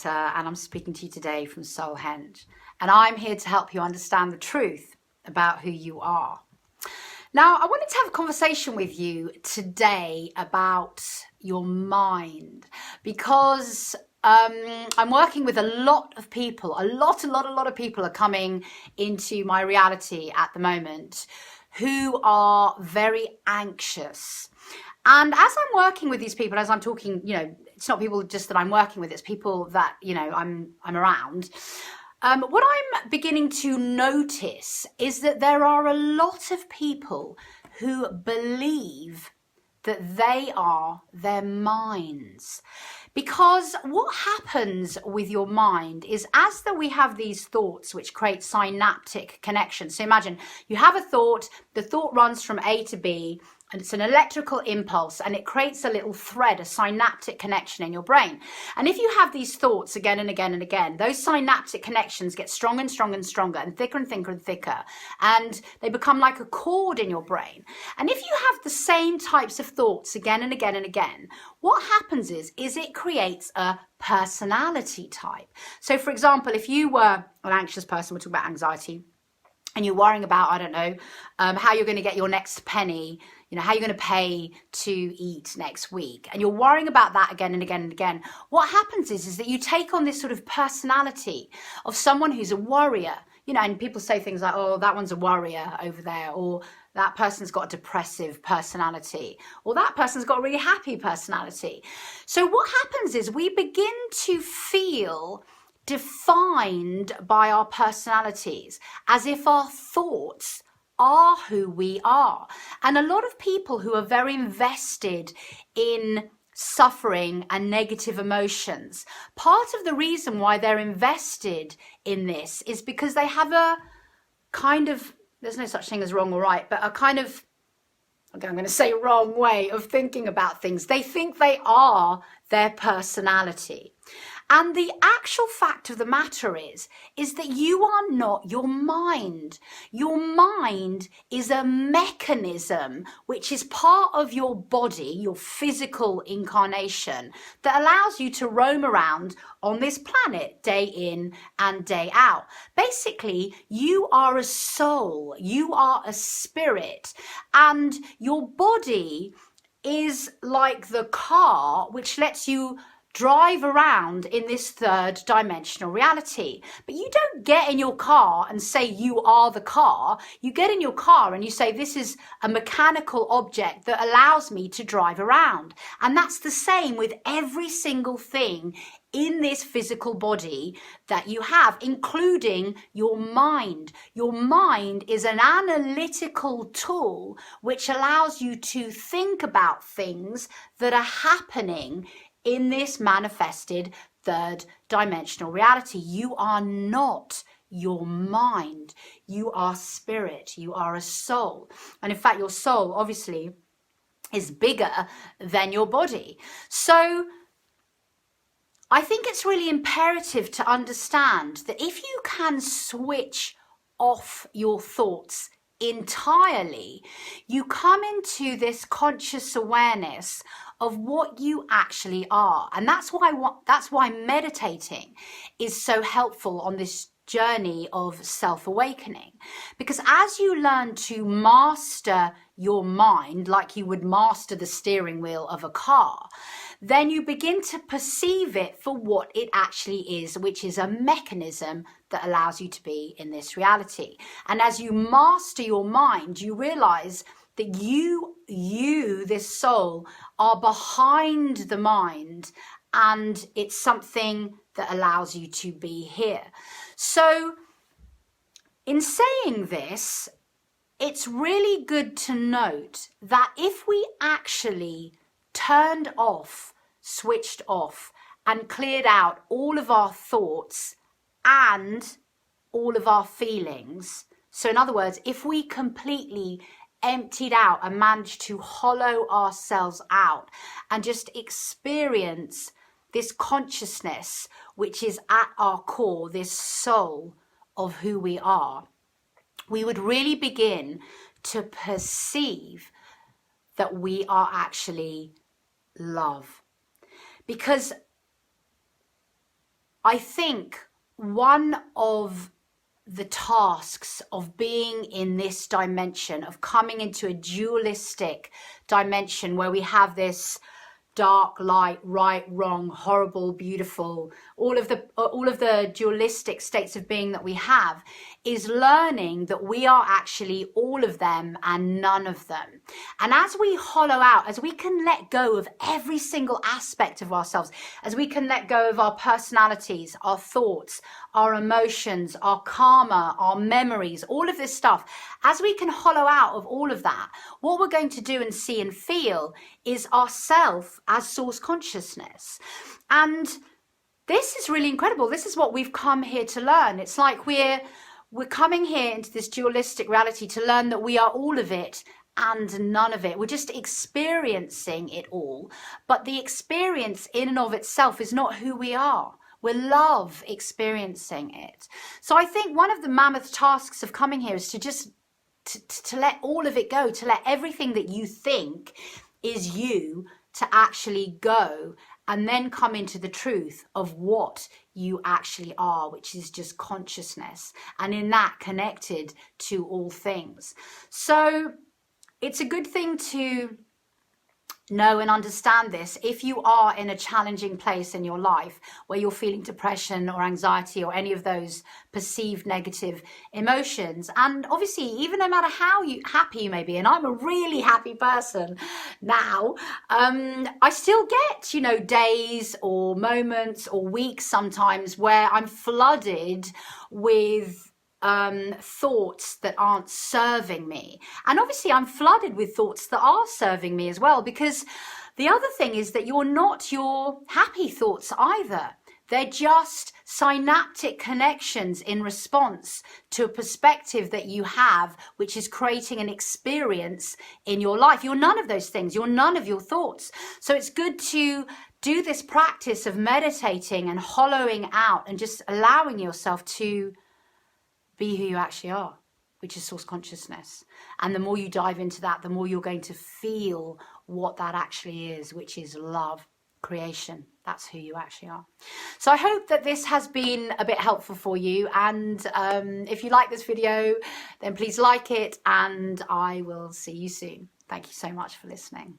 Sarita, and I'm speaking to you today from Soulhenge, and I'm here to help you understand the truth about who you are. Now, I wanted to have a conversation with you today about your mind, because I'm working with a lot of people. A lot of people are coming into my reality at the moment who are very anxious. And as I'm working with these people, as I'm talking, it's not people just that I'm working with, it's people that, I'm around. What I'm beginning to notice is that there are a lot of people who believe that they are their minds. Because what happens with your mind is, as that we have these thoughts which create synaptic connections. So imagine you have a thought, the thought runs from A to B, and it's an electrical impulse, and it creates a little thread, a synaptic connection in your brain. And if you have these thoughts again and again and again, those synaptic connections get stronger and stronger and stronger, and thicker and thicker and thicker, and they become like a cord in your brain. And if you have the same types of thoughts again and again and again, what happens is it creates a personality type. So for example, if you were an anxious person, we're talking about anxiety, and you're worrying about, I don't know, how you're going to get your next penny, how you're going to pay to eat next week, and you're worrying about that again and again and again, what happens is that you take on this sort of personality of someone who's a worrier, and people say things like, oh, that one's a worrier over there, or that person's got a depressive personality, or that person's got a really happy personality. So what happens is we begin to feel defined by our personalities, as if our thoughts are who we are. And a lot of people who are very invested in suffering and negative emotions, part of the reason why they're invested in this is because they have a kind of, there's no such thing as wrong or right, but a kind of, okay, I'm going to say wrong way of thinking about things. They think they are their personality. And the actual fact of the matter is that you are not your mind. Your mind is a mechanism which is part of your body, your physical incarnation, that allows you to roam around on this planet day in and day out. Basically, you are a soul, you are a spirit, and your body is like the car which lets you drive around in this third dimensional reality. But you don't get in your car and say you are the car. You get in your car and you say, this is a mechanical object that allows me to drive around. And that's the same with every single thing in this physical body that you have, including your mind. Your mind is an analytical tool which allows you to think about things that are happening in this manifested third dimensional reality. You are not your mind. You are spirit. You are a soul. And in fact, your soul obviously is bigger than your body. So I think it's really imperative to understand that if you can switch off your thoughts entirely, you come into this conscious awareness of what you actually are. And that's why meditating is so helpful on this journey of self-awakening. Because as you learn to master your mind like you would master the steering wheel of a car, then you begin to perceive it for what it actually is, which is a mechanism that allows you to be in this reality. And as you master your mind, you realize that you, this soul, are behind the mind, and it's something that allows you to be here. So in saying this, it's really good to note that if we actually turned off, switched off, and cleared out all of our thoughts and all of our feelings, so in other words, if we completely emptied out and managed to hollow ourselves out and just experience this consciousness, which is at our core, this soul of who we are, we would really begin to perceive that we are actually love. Because I think one of the tasks of being in this dimension, of coming into a dualistic dimension where we have this dark, light, right, wrong, horrible, beautiful, all of the dualistic states of being that we have, is learning that we are actually all of them and none of them. And as we hollow out, as we can let go of every single aspect of ourselves, as we can let go of our personalities, our thoughts, our emotions, our karma, our memories, all of this stuff, as we can hollow out of all of that, what we're going to do and see and feel is ourself as source consciousness. And this is really incredible. This is what we've come here to learn. It's like we're coming here into this dualistic reality to learn that we are all of it and none of it. We're just experiencing it all. But the experience in and of itself is not who we are. We love experiencing it. So I think one of the mammoth tasks of coming here is to just to let all of it go, to let everything that you think is you to actually go, and then come into the truth of what you actually are, which is just consciousness, and in that connected to all things. So it's a good thing to know and understand this if you are in a challenging place in your life where you're feeling depression or anxiety or any of those perceived negative emotions. And obviously, even no matter how happy you may be, and I'm a really happy person now, I still get, days or moments or weeks sometimes where I'm flooded with thoughts that aren't serving me. And obviously I'm flooded with thoughts that are serving me as well, because the other thing is that you're not your happy thoughts either. They're just synaptic connections in response to a perspective that you have, which is creating an experience in your life. You're none of those things. You're none of your thoughts. So it's good to do this practice of meditating and hollowing out and just allowing yourself to be who you actually are, which is source consciousness. And the more you dive into that, the more you're going to feel what that actually is, which is love, creation. That's who you actually are. So I hope that this has been a bit helpful for you. And if you like this video, then please like it, and I will see you soon. Thank you so much for listening.